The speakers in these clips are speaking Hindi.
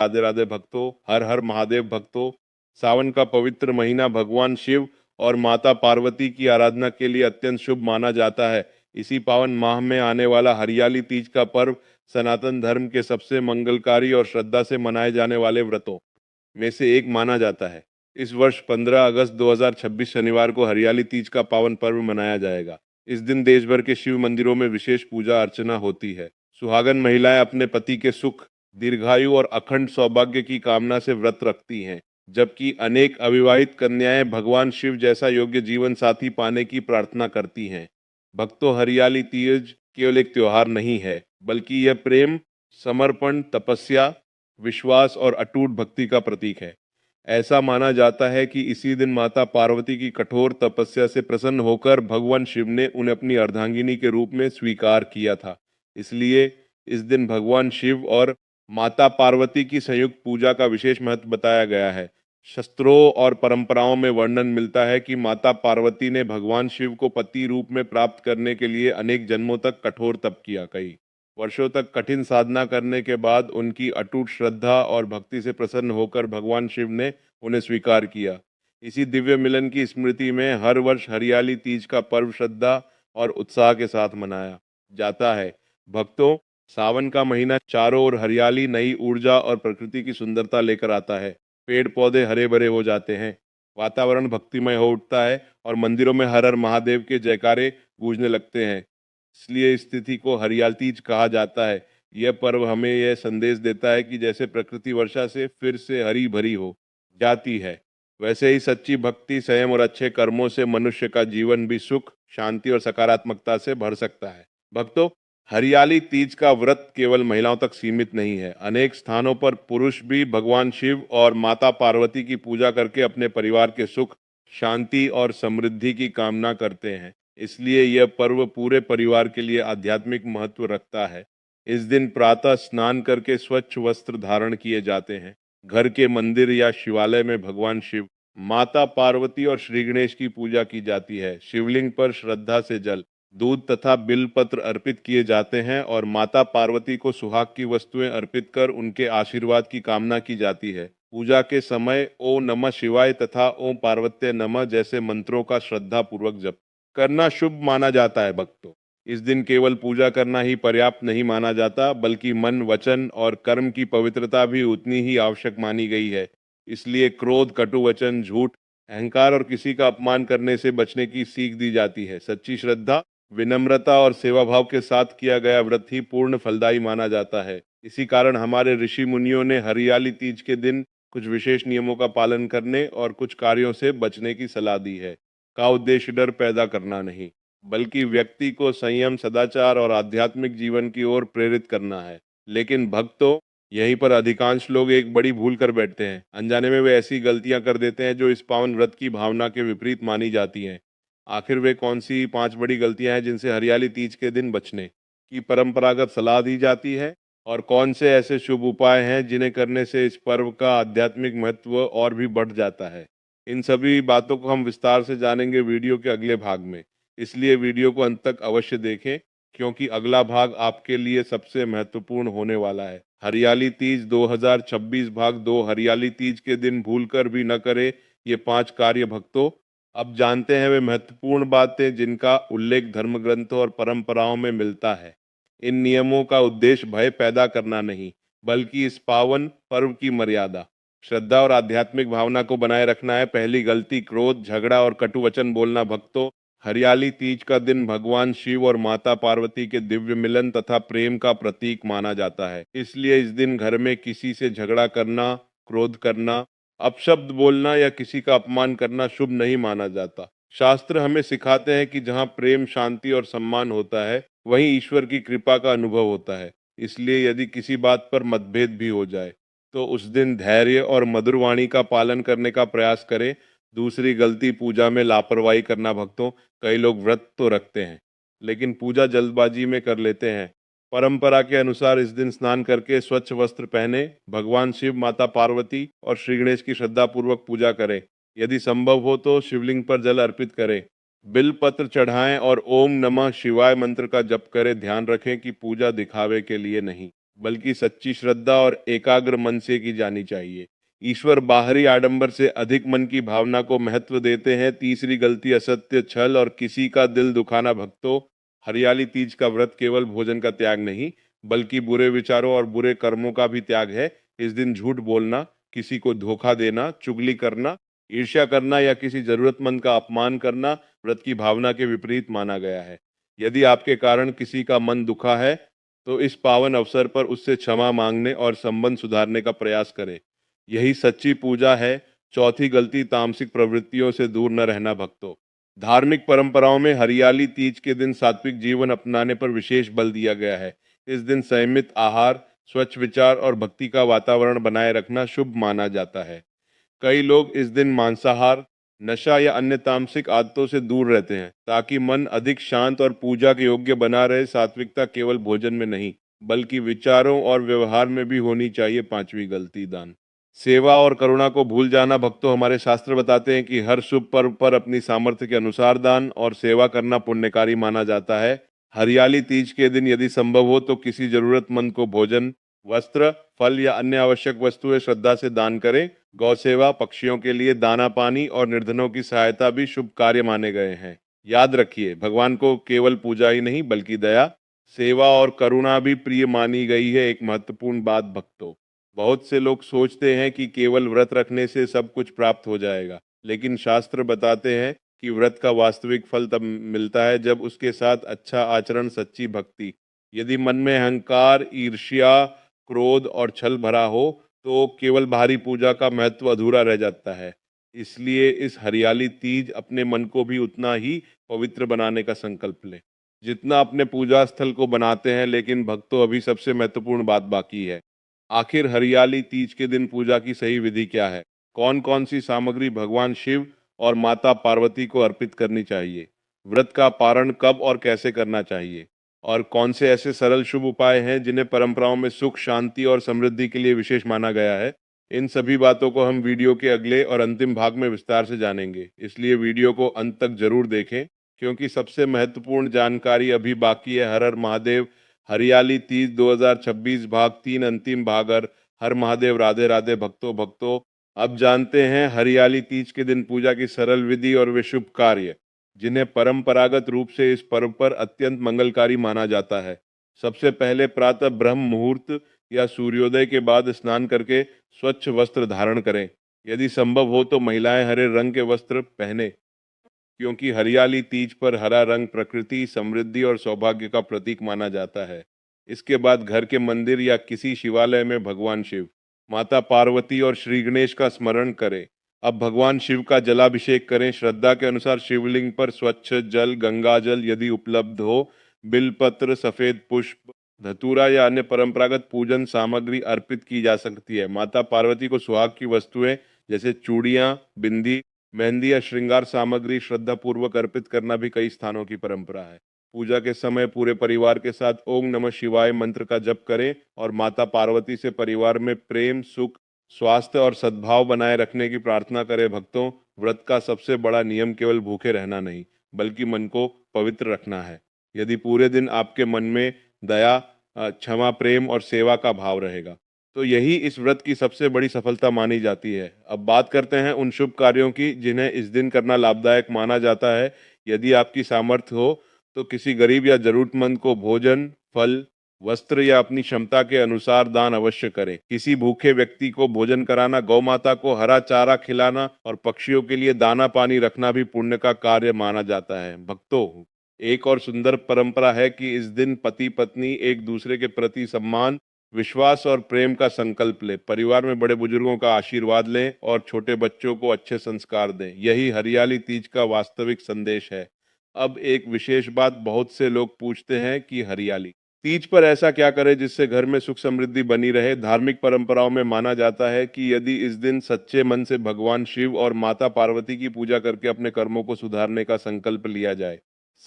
राधे राधे भक्तों, हर हर महादेव भक्तों। सावन का पवित्र महीना भगवान शिव और माता पार्वती की आराधना के लिए अत्यंत शुभ माना जाता है। इसी पावन माह में आने वाला हरियाली तीज का पर्व सनातन धर्म के सबसे मंगलकारी और श्रद्धा से मनाए जाने वाले व्रतों में से एक माना जाता है। इस वर्ष 15 अगस्त 2026 शनिवार को हरियाली तीज का पावन पर्व मनाया जाएगा। इस दिन देश भर के शिव मंदिरों में विशेष पूजा अर्चना होती है। सुहागन महिलाएं अपने पति के सुख, दीर्घायु और अखंड सौभाग्य की कामना से व्रत रखती हैं, जबकि अनेक अविवाहित कन्याएं भगवान शिव जैसा योग्य जीवन साथी पाने की प्रार्थना करती हैं। भक्तों, हरियाली तीज केवल एक त्योहार नहीं है, बल्कि यह प्रेम, समर्पण, तपस्या, विश्वास और अटूट भक्ति का प्रतीक है। ऐसा माना जाता है कि इसी दिन माता पार्वती की कठोर तपस्या से प्रसन्न होकर भगवान शिव ने उन्हें अपनी अर्धांगिनी के रूप में स्वीकार किया था। इसलिए इस दिन भगवान शिव और माता पार्वती की संयुक्त पूजा का विशेष महत्व बताया गया है। शास्त्रों और परंपराओं में वर्णन मिलता है कि माता पार्वती ने भगवान शिव को पति रूप में प्राप्त करने के लिए अनेक जन्मों तक कठोर तप किया। कई वर्षों तक कठिन साधना करने के बाद उनकी अटूट श्रद्धा और भक्ति से प्रसन्न होकर भगवान शिव ने उन्हें स्वीकार किया। इसी दिव्य मिलन की स्मृति में हर वर्ष हरियाली तीज का पर्व श्रद्धा और उत्साह के साथ मनाया जाता है। भक्तों, सावन का महीना चारों ओर हरियाली, नई ऊर्जा और प्रकृति की सुंदरता लेकर आता है। पेड़ पौधे हरे भरे हो जाते हैं, वातावरण भक्तिमय हो उठता है और मंदिरों में हर हर महादेव के जयकारे गूंजने लगते हैं। इसलिए इस तिथि को हरियाली तीज कहा जाता है। यह पर्व हमें यह संदेश देता है कि जैसे प्रकृति वर्षा से फिर से हरी भरी हो जाती है, वैसे ही सच्ची भक्ति, संयम और अच्छे कर्मों से मनुष्य का जीवन भी सुख, शांति और सकारात्मकता से भर सकता है। भक्तों, हरियाली तीज का व्रत केवल महिलाओं तक सीमित नहीं है। अनेक स्थानों पर पुरुष भी भगवान शिव और माता पार्वती की पूजा करके अपने परिवार के सुख, शांति और समृद्धि की कामना करते हैं। इसलिए यह पर्व पूरे परिवार के लिए आध्यात्मिक महत्व रखता है। इस दिन प्रातः स्नान करके स्वच्छ वस्त्र धारण किए जाते हैं। घर के मंदिर या शिवालय में भगवान शिव, माता पार्वती और श्री गणेश की पूजा की जाती है। शिवलिंग पर श्रद्धा से जल, दूध तथा बिल्वपत्र अर्पित किए जाते हैं और माता पार्वती को सुहाग की वस्तुएं अर्पित कर उनके आशीर्वाद की कामना की जाती है। पूजा के समय ओम नमः शिवाय तथा ओम पार्वत्य नमः जैसे मंत्रों का श्रद्धा पूर्वक जप करना शुभ माना जाता है। भक्तों, इस दिन केवल पूजा करना ही पर्याप्त नहीं माना जाता, बल्कि मन, वचन और कर्म की पवित्रता भी उतनी ही आवश्यक मानी गई है। इसलिए क्रोध, कटु वचन, झूठ, अहंकार और किसी का अपमान करने से बचने की सीख दी जाती है। सच्ची श्रद्धा, विनम्रता और सेवा भाव के साथ किया गया व्रत ही पूर्ण फलदायी माना जाता है। इसी कारण हमारे ऋषि मुनियों ने हरियाली तीज के दिन कुछ विशेष नियमों का पालन करने और कुछ कार्यों से बचने की सलाह दी है। का उद्देश्य डर पैदा करना नहीं, बल्कि व्यक्ति को संयम, सदाचार और आध्यात्मिक जीवन की ओर प्रेरित करना है। लेकिन भक्तों, यहीं पर अधिकांश लोग एक बड़ी भूल कर बैठते हैं। अनजाने में वे ऐसी गलतियां कर देते हैं जो इस पावन व्रत की भावना के विपरीत मानी जाती हैं। आखिर वे कौन सी 5 बड़ी गलतियां हैं जिनसे हरियाली तीज के दिन बचने की परंपरागत सलाह दी जाती है, और कौन से ऐसे शुभ उपाय हैं जिन्हें करने से इस पर्व का आध्यात्मिक महत्व और भी बढ़ जाता है? इन सभी बातों को हम विस्तार से जानेंगे वीडियो के अगले भाग में। इसलिए वीडियो को अंत तक अवश्य देखें, क्योंकि अगला भाग आपके लिए सबसे महत्वपूर्ण होने वाला है। हरियाली तीज 2026 भाग 2। हरियाली तीज के दिन भूलकर भी न करें ये 5 कार्य। भक्तों, अब जानते हैं वे महत्वपूर्ण बातें जिनका उल्लेख धर्म ग्रंथों और परंपराओं में मिलता है। इन नियमों का उद्देश्य भय पैदा करना नहीं, बल्कि इस पावन पर्व की मर्यादा, श्रद्धा और आध्यात्मिक भावना को बनाए रखना है। पहली गलती, क्रोध, झगड़ा और कटु वचन बोलना। भक्तों, हरियाली तीज का दिन भगवान शिव और माता पार्वती के दिव्य मिलन तथा प्रेम का प्रतीक माना जाता है। इसलिए इस दिन घर में किसी से झगड़ा करना, क्रोध करना, अपशब्द बोलना या किसी का अपमान करना शुभ नहीं माना जाता। शास्त्र हमें सिखाते हैं कि जहाँ प्रेम, शांति और सम्मान होता है, वहीं ईश्वर की कृपा का अनुभव होता है। इसलिए यदि किसी बात पर मतभेद भी हो जाए तो उस दिन धैर्य और मधुर वाणी का पालन करने का प्रयास करें। दूसरी गलती, पूजा में लापरवाही करना। भक्तों, कई लोग व्रत तो रखते हैं, लेकिन पूजा जल्दबाजी में कर लेते हैं। परंपरा के अनुसार इस दिन स्नान करके स्वच्छ वस्त्र पहने, भगवान शिव, माता पार्वती और श्री गणेश की श्रद्धा पूर्वक पूजा करें। यदि संभव हो तो शिवलिंग पर जल अर्पित करें, बिल पत्र चढ़ाएं और ओम नमः शिवाय मंत्र का जप करें। ध्यान रखें कि पूजा दिखावे के लिए नहीं, बल्कि सच्ची श्रद्धा और एकाग्र मन से की जानी चाहिए। ईश्वर बाहरी आडंबर से अधिक मन की भावना को महत्व देते हैं। तीसरी गलती असत्य, छल और किसी का दिल दुखाना। भक्तों, हरियाली तीज का व्रत केवल भोजन का त्याग नहीं, बल्कि बुरे विचारों और बुरे कर्मों का भी त्याग है। इस दिन झूठ बोलना, किसी को धोखा देना, चुगली करना, ईर्ष्या करना या किसी जरूरतमंद का अपमान करना व्रत की भावना के विपरीत माना गया है। यदि आपके कारण किसी का मन दुखा है, तो इस पावन अवसर पर उससे क्षमा मांगने और संबंध सुधारने का प्रयास करें। यही सच्ची पूजा है। चौथी गलती तामसिक प्रवृत्तियों से दूर न रहना। भक्तों, धार्मिक परंपराओं में हरियाली तीज के दिन सात्विक जीवन अपनाने पर विशेष बल दिया गया है। इस दिन संयमित आहार, स्वच्छ विचार और भक्ति का वातावरण बनाए रखना शुभ माना जाता है। कई लोग इस दिन मांसाहार, नशा या अन्य तामसिक आदतों से दूर रहते हैं ताकि मन अधिक शांत और पूजा के योग्य बना रहे। सात्विकता केवल भोजन में नहीं, बल्कि विचारों और व्यवहार में भी होनी चाहिए। पांचवी गलती दान, सेवा और करुणा को भूल जाना। भक्तों, हमारे शास्त्र बताते हैं कि हर शुभ पर्व पर अपनी सामर्थ्य के अनुसार दान और सेवा करना पुण्यकारी माना जाता है। हरियाली तीज के दिन यदि संभव हो तो किसी जरूरतमंद को भोजन, वस्त्र, फल या अन्य आवश्यक वस्तुएं श्रद्धा से दान करें। गौ सेवा, पक्षियों के लिए दाना पानी और निर्धनों की सहायता भी शुभ कार्य माने गए हैं। याद रखिए, भगवान को केवल पूजा ही नहीं, बल्कि दया, सेवा और करुणा भी प्रिय मानी गई है। एक महत्वपूर्ण बात भक्तों, बहुत से लोग सोचते हैं कि केवल व्रत रखने से सब कुछ प्राप्त हो जाएगा, लेकिन शास्त्र बताते हैं कि व्रत का वास्तविक फल तब मिलता है जब उसके साथ अच्छा आचरण, सच्ची भक्ति। यदि मन में अहंकार, ईर्ष्या, क्रोध और छल भरा हो तो केवल बाहरी पूजा का महत्व अधूरा रह जाता है। इसलिए इस हरियाली तीज अपने मन को भी उतना ही पवित्र बनाने का संकल्प लें जितना अपने पूजा स्थल को बनाते हैं। लेकिन भक्तों, अभी सबसे महत्वपूर्ण बात बाकी है। आखिर हरियाली तीज के दिन पूजा की सही विधि क्या है? कौन कौन सी सामग्री भगवान शिव और माता पार्वती को अर्पित करनी चाहिए? व्रत का पारण कब और कैसे करना चाहिए? और कौन से ऐसे सरल शुभ उपाय हैं जिन्हें परंपराओं में सुख, शांति और समृद्धि के लिए विशेष माना गया है? इन सभी बातों को हम वीडियो के अगले और अंतिम भाग में विस्तार से जानेंगे। इसलिए वीडियो को अंत तक जरूर देखें, क्योंकि सबसे महत्वपूर्ण जानकारी अभी बाकी है। हर हर महादेव। हरियाली तीज 2026 भाग 3 अंतिम भाग। हर महादेव। राधे राधे भक्तों। अब जानते हैं हरियाली तीज के दिन पूजा की सरल विधि और वे शुभ कार्य जिन्हें परंपरागत रूप से इस पर्व पर अत्यंत मंगलकारी माना जाता है। सबसे पहले प्रातः ब्रह्म मुहूर्त या सूर्योदय के बाद स्नान करके स्वच्छ वस्त्र धारण करें। यदि संभव हो तो महिलाएं हरे रंग के वस्त्र पहने, क्योंकि हरियाली तीज पर हरा रंग प्रकृति, समृद्धि और सौभाग्य का प्रतीक माना जाता है। इसके बाद घर के मंदिर या किसी शिवालय में भगवान शिव, माता पार्वती और श्री गणेश का स्मरण करें। अब भगवान शिव का जलाभिषेक करें। श्रद्धा के अनुसार शिवलिंग पर स्वच्छ जल, गंगा जल यदि उपलब्ध हो, बिलपत्र, सफेद पुष्प, धतूरा या अन्य परंपरागत पूजन सामग्री अर्पित की जा सकती है। माता पार्वती को सुहाग की वस्तुएं जैसे चूड़ियां, बिंदी, मेहंदी या श्रृंगार सामग्री श्रद्धा पूर्वक अर्पित करना भी कई स्थानों की परंपरा है। पूजा के समय पूरे परिवार के साथ ओम नमः शिवाय मंत्र का जप करें और माता पार्वती से परिवार में प्रेम, सुख, स्वास्थ्य और सद्भाव बनाए रखने की प्रार्थना करें। भक्तों, व्रत का सबसे बड़ा नियम केवल भूखे रहना नहीं, बल्कि मन को पवित्र रखना है। यदि पूरे दिन आपके मन में दया, क्षमा, प्रेम और सेवा का भाव रहेगा, तो यही इस व्रत की सबसे बड़ी सफलता मानी जाती है। अब बात करते हैं उन शुभ कार्यों की जिन्हें इस दिन करना लाभदायक माना जाता है। यदि आपकी सामर्थ्य हो तो किसी गरीब या जरूरतमंद को भोजन, फल, वस्त्र या अपनी क्षमता के अनुसार दान अवश्य करें। किसी भूखे व्यक्ति को भोजन कराना, गौ माता को हरा चारा खिलाना और पक्षियों के लिए दाना पानी रखना भी पुण्य का कार्य माना जाता है। भक्तों, एक और सुंदर परंपरा है कि इस दिन पति पत्नी एक दूसरे के प्रति सम्मान, विश्वास और प्रेम का संकल्प लें। परिवार में बड़े बुजुर्गों का आशीर्वाद लें और छोटे बच्चों को अच्छे संस्कार दें। यही हरियाली तीज का वास्तविक संदेश है। अब एक विशेष बात, बहुत से लोग पूछते हैं कि हरियाली तीज पर ऐसा क्या करें जिससे घर में सुख समृद्धि बनी रहे। धार्मिक परंपराओं में माना जाता है कि यदि इस दिन सच्चे मन से भगवान शिव और माता पार्वती की पूजा करके अपने कर्मों को सुधारने का संकल्प लिया जाए,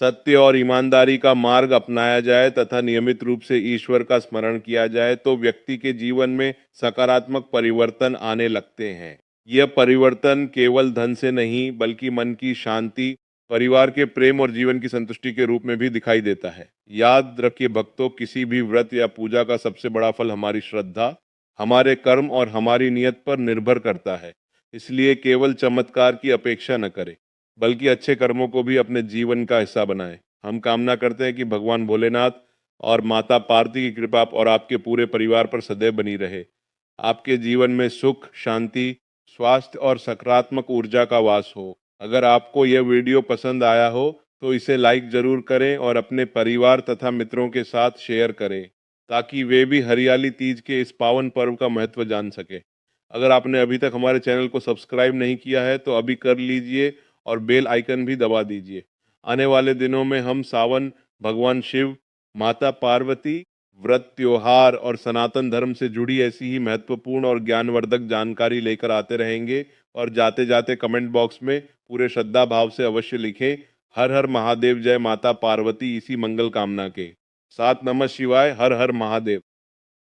सत्य और ईमानदारी का मार्ग अपनाया जाए तथा नियमित रूप से ईश्वर का स्मरण किया जाए, तो व्यक्ति के जीवन में सकारात्मक परिवर्तन आने लगते हैं। यह परिवर्तन केवल धन से नहीं, बल्कि मन की शांति, परिवार के प्रेम और जीवन की संतुष्टि के रूप में भी दिखाई देता है। याद रखिए भक्तों, किसी भी व्रत या पूजा का सबसे बड़ा फल हमारी श्रद्धा, हमारे कर्म और हमारी नियत पर निर्भर करता है। इसलिए केवल चमत्कार की अपेक्षा न करें, बल्कि अच्छे कर्मों को भी अपने जीवन का हिस्सा बनाएं। हम कामना करते हैं कि भगवान भोलेनाथ और माता पार्वती की कृपा आप और आपके पूरे परिवार पर सदैव बनी रहे। आपके जीवन में सुख, शांति, स्वास्थ्य और सकारात्मक ऊर्जा का वास हो। अगर आपको यह वीडियो पसंद आया हो तो इसे लाइक ज़रूर करें और अपने परिवार तथा मित्रों के साथ शेयर करें, ताकि वे भी हरियाली तीज के इस पावन पर्व का महत्व जान सकें। अगर आपने अभी तक हमारे चैनल को सब्सक्राइब नहीं किया है तो अभी कर लीजिए और बेल आइकन भी दबा दीजिए। आने वाले दिनों में हम सावन, भगवान शिव, माता पार्वती, व्रत, त्योहार और सनातन धर्म से जुड़ी ऐसी ही महत्वपूर्ण और ज्ञानवर्धक जानकारी लेकर आते रहेंगे। और जाते जाते कमेंट बॉक्स में पूरे श्रद्धा भाव से अवश्य लिखें, हर हर महादेव, जय माता पार्वती, इसी मंगल कामना के साथ। नमः शिवाय, हर हर महादेव।